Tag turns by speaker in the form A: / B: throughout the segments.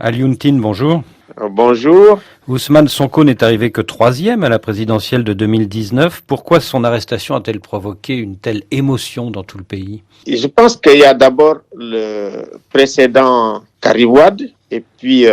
A: Alioune, bonjour.
B: Bonjour.
A: Ousmane Sonko n'est arrivé que troisième à la présidentielle de 2019. Pourquoi son arrestation a-t-elle provoqué une telle émotion dans tout le pays?
B: Je pense qu'il y a d'abord le précédent Karim Wade et puis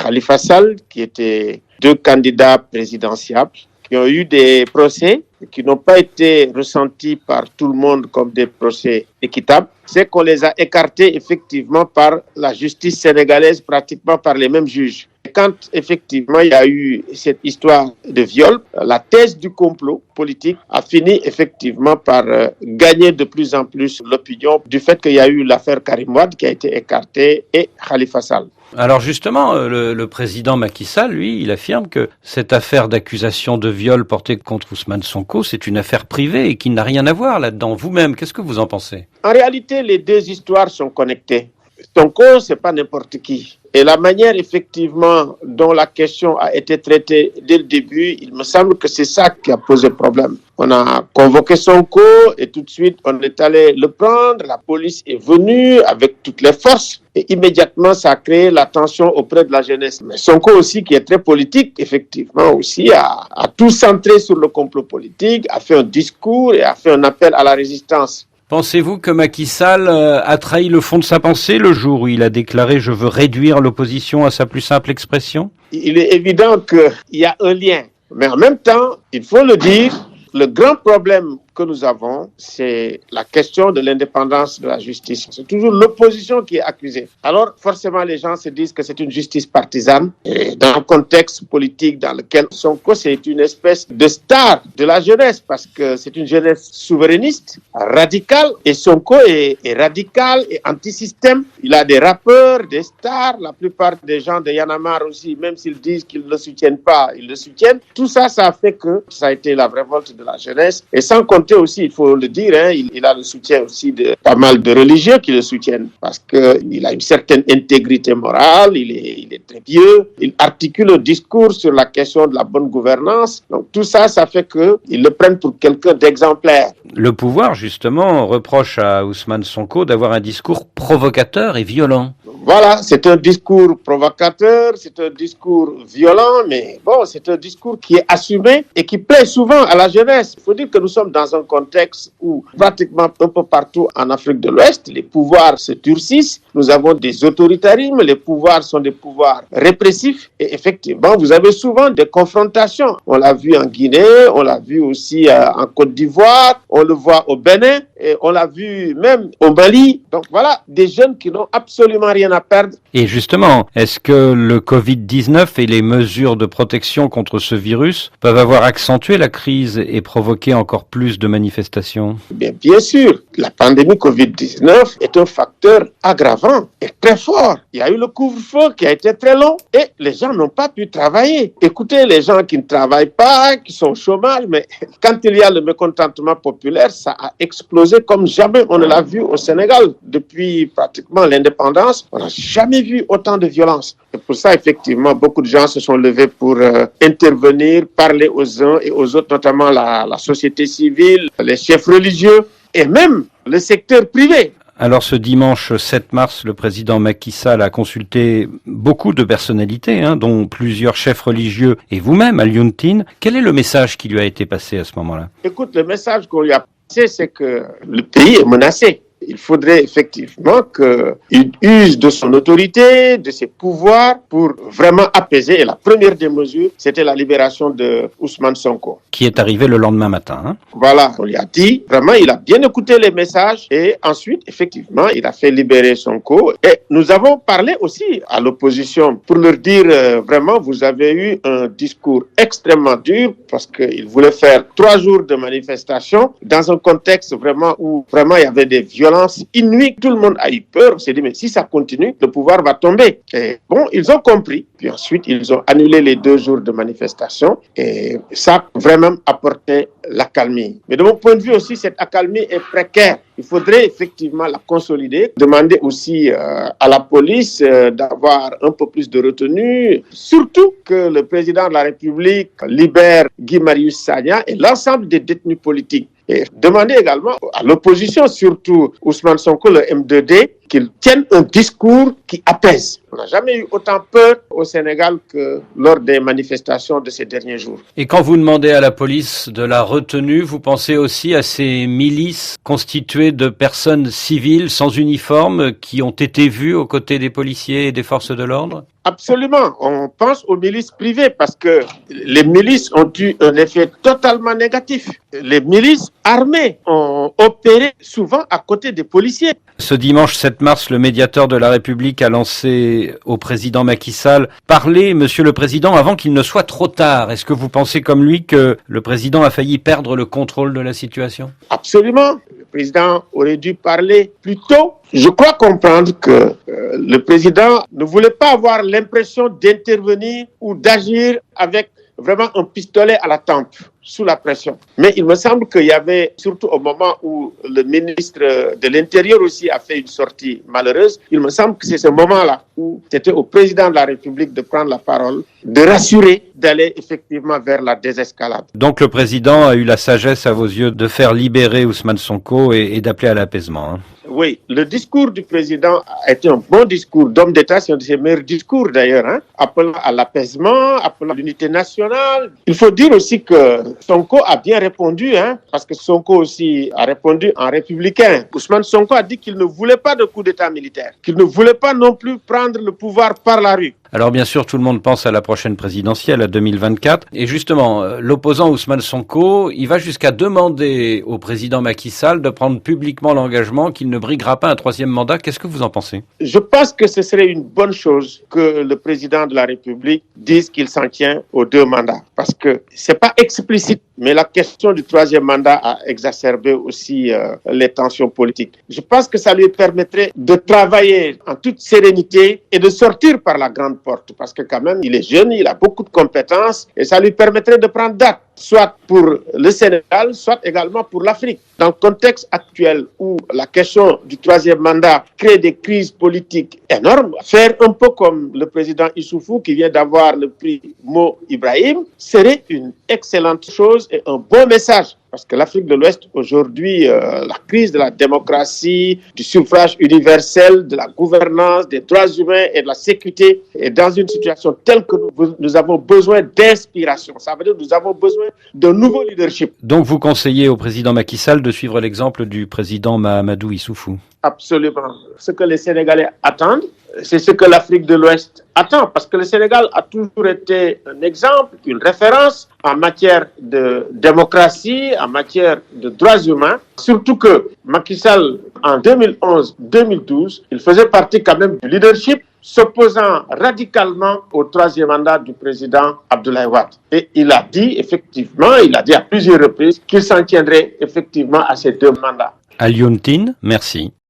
B: Khalifa Sall, qui étaient deux candidats présidentiables, qui ont eu des procès qui n'ont pas été ressentis par tout le monde comme des procès équitables. C'est qu'on les a écartés effectivement par la justice sénégalaise, pratiquement par les mêmes juges. Et quand effectivement il y a eu cette histoire de viol, la thèse du complot politique a fini effectivement par gagner de plus en plus l'opinion du fait qu'il y a eu l'affaire Karim Wade qui a été écartée et Khalifa Sall.
A: Alors justement, le président Macky Sall, lui, il affirme que cette affaire d'accusation de viol portée contre Ousmane Sonko, c'est une affaire privée et qu'il n'a rien à voir là-dedans. Vous-même, qu'est-ce que vous en pensez?
B: En réalité, les deux histoires sont connectées. Sonko, c'est pas n'importe qui. Et la manière, effectivement, dont la question a été traitée dès le début, il me semble que c'est ça qui a posé problème. On a convoqué Sonko et tout de suite, on est allé le prendre. La police est venue avec toutes les forces. Et immédiatement, ça a créé la tension auprès de la jeunesse. Mais Sonko aussi, qui est très politique, effectivement aussi, a tout centré sur le complot politique, a fait un discours et a fait un appel à la résistance.
A: Pensez-vous que Macky Sall a trahi le fond de sa pensée le jour où il a déclaré « Je veux réduire l'opposition à sa plus simple expression » ?
B: Il est évident qu'il y a un lien. Mais en même temps, il faut le dire, le grand problème que nous avons, c'est la question de l'indépendance de la justice. C'est toujours l'opposition qui est accusée. Alors, forcément, les gens se disent que c'est une justice partisane. Et dans le contexte politique dans lequel Sonko, c'est une espèce de star de la jeunesse, parce que c'est une jeunesse souverainiste, radicale, et Sonko est radical et anti-système. Il a des rappeurs, des stars, la plupart des gens de Y'en a marre aussi, même s'ils disent qu'ils ne le soutiennent pas, ils le soutiennent. Tout ça, ça a fait que ça a été la révolte de la jeunesse. Et sans compter aussi, il faut le dire, il a le soutien aussi de pas mal de religieux qui le soutiennent parce qu'il a une certaine intégrité morale, il est très pieux, il articule un discours sur la question de la bonne gouvernance. Donc tout ça, ça fait qu'ils le prennent pour quelqu'un d'exemplaire.
A: Le pouvoir, justement, reproche à Ousmane Sonko d'avoir un discours provocateur et violent.
B: Voilà, c'est un discours provocateur, c'est un discours violent, mais bon, c'est un discours qui est assumé et qui plaît souvent à la jeunesse. Il faut dire que nous sommes dans un contexte où pratiquement un peu partout en Afrique de l'Ouest, les pouvoirs se durcissent, nous avons des autoritarismes, les pouvoirs sont des pouvoirs répressifs et effectivement, vous avez souvent des confrontations. On l'a vu en Guinée, on l'a vu aussi en Côte d'Ivoire, on le voit au Bénin et on l'a vu même au Mali. Donc voilà, des jeunes qui n'ont absolument rien à perdre.
A: Et justement, est-ce que le Covid-19 et les mesures de protection contre ce virus peuvent avoir accentué la crise et provoqué encore plus de manifestations?
B: Bien sûr, la pandémie Covid-19 est un facteur aggravant et très fort. Il y a eu le couvre-feu qui a été très long et les gens n'ont pas pu travailler. Écoutez, les gens qui ne travaillent pas, qui sont au chômage, mais quand il y a le mécontentement populaire, ça a explosé comme jamais on ne l'a vu au Sénégal. Depuis pratiquement l'indépendance, on n'a jamais vu autant de violence. Et pour ça, effectivement, beaucoup de gens se sont levés pour intervenir, parler aux uns et aux autres, notamment la société civile, les chefs religieux et même le secteur privé.
A: Alors ce dimanche 7 mars, le président Macky Sall a consulté beaucoup de personnalités, dont plusieurs chefs religieux et vous-même, Alioune. Quel est le message qui lui a été passé à ce moment-là?
B: Écoute, le message qu'on lui a passé, c'est que le pays est menacé. Il faudrait effectivement qu'il use de son autorité, de ses pouvoirs pour vraiment apaiser. Et la première des mesures, c'était la libération de Ousmane Sonko.
A: Qui est arrivé le lendemain matin.
B: Voilà, on lui a dit, vraiment, il a bien écouté les messages et ensuite, effectivement, il a fait libérer Sonko. Et nous avons parlé aussi à l'opposition pour leur dire, vraiment, vous avez eu un discours extrêmement dur parce qu'il voulait faire 3 jours de manifestation dans un contexte vraiment où vraiment il y avait des violences inouïes. Tout le monde a eu peur. On s'est dit, mais si ça continue, le pouvoir va tomber. Et bon, ils ont compris. Puis ensuite, ils ont annulé les 2 jours de manifestation et ça a vraiment apporté l'accalmie. Mais de mon point de vue aussi, cette accalmie est précaire. Il faudrait effectivement la consolider, demander aussi à la police d'avoir un peu plus de retenue, surtout que le président de la République libère Guy Marius Sagna et l'ensemble des détenus politiques. Et demander également à l'opposition, surtout Ousmane Sonko, le M2D, qu'il tienne un discours qui apaise. On n'a jamais eu autant peur au Sénégal que lors des manifestations de ces derniers jours.
A: Et quand vous demandez à la police de la retenue, vous pensez aussi à ces milices constituées de personnes civiles sans uniforme qui ont été vues aux côtés des policiers et des forces de l'ordre?
B: Absolument. On pense aux milices privées parce que les milices ont eu un effet totalement négatif. Les milices armées ont opéré souvent à côté des policiers.
A: Ce dimanche 7 mars, le médiateur de la République a lancé au président Macky Sall « Parlez, monsieur le président, avant qu'il ne soit trop tard ». Est-ce que vous pensez comme lui que le président a failli perdre le contrôle de la situation?
B: Absolument. Le président aurait dû parler plus tôt. Je crois comprendre que le président ne voulait pas avoir l'impression d'intervenir ou d'agir avec vraiment un pistolet à la tempe, sous la pression. Mais il me semble qu'il y avait, surtout au moment où le ministre de l'Intérieur aussi a fait une sortie malheureuse, il me semble que c'est ce moment-là où c'était au président de la République de prendre la parole, de rassurer, d'aller effectivement vers la désescalade.
A: Donc le président a eu la sagesse à vos yeux de faire libérer Ousmane Sonko et d'appeler à l'apaisement, hein.
B: Oui, le discours du président a été un bon discours d'homme d'État, c'est un de ses meilleurs discours d'ailleurs, hein, appelant à l'apaisement, appelant à l'unité nationale. Il faut dire aussi que Sonko a bien répondu, hein, parce que Sonko aussi a répondu en républicain. Ousmane Sonko a dit qu'il ne voulait pas de coup d'État militaire, qu'il ne voulait pas non plus prendre le pouvoir par la rue.
A: Alors bien sûr, tout le monde pense à la prochaine présidentielle, à 2024. Et justement, l'opposant Ousmane Sonko, il va jusqu'à demander au président Macky Sall de prendre publiquement l'engagement qu'il ne briguera pas un troisième mandat. Qu'est-ce que vous en pensez?
B: Je pense que ce serait une bonne chose que le président de la République dise qu'il s'en tient aux 2 mandats. Parce que c'est pas explicite, mais la question du troisième mandat a exacerbé aussi les tensions politiques. Je pense que ça lui permettrait de travailler en toute sérénité et de sortir par la grande porte. Parce que quand même, il est jeune, il a beaucoup de compétences et ça lui permettrait de prendre date, soit pour le Sénégal, soit également pour l'Afrique. Dans le contexte actuel où la question du troisième mandat crée des crises politiques énormes, faire un peu comme le président Issoufou qui vient d'avoir le prix Mo Ibrahim serait une excellente chose et un bon message. Parce que l'Afrique de l'Ouest, aujourd'hui, la crise de la démocratie, du suffrage universel, de la gouvernance, des droits humains et de la sécurité est dans une situation telle que nous avons besoin d'inspiration. Ça veut dire que nous avons besoin d'un nouveau leadership.
A: Donc vous conseillez au président Macky Sall de suivre l'exemple du président Mahamadou Issoufou?
B: Absolument. Ce que les Sénégalais attendent, c'est ce que l'Afrique de l'Ouest attend, parce que le Sénégal a toujours été un exemple, une référence en matière de démocratie, en matière de droits humains. Surtout que Macky Sall, en 2011-2012, il faisait partie quand même du leadership, s'opposant radicalement au troisième mandat du président Abdoulaye Wade. Et il a dit effectivement, il a dit à plusieurs reprises qu'il s'en tiendrait effectivement à ces 2 mandats.
A: Alioune Tine, merci.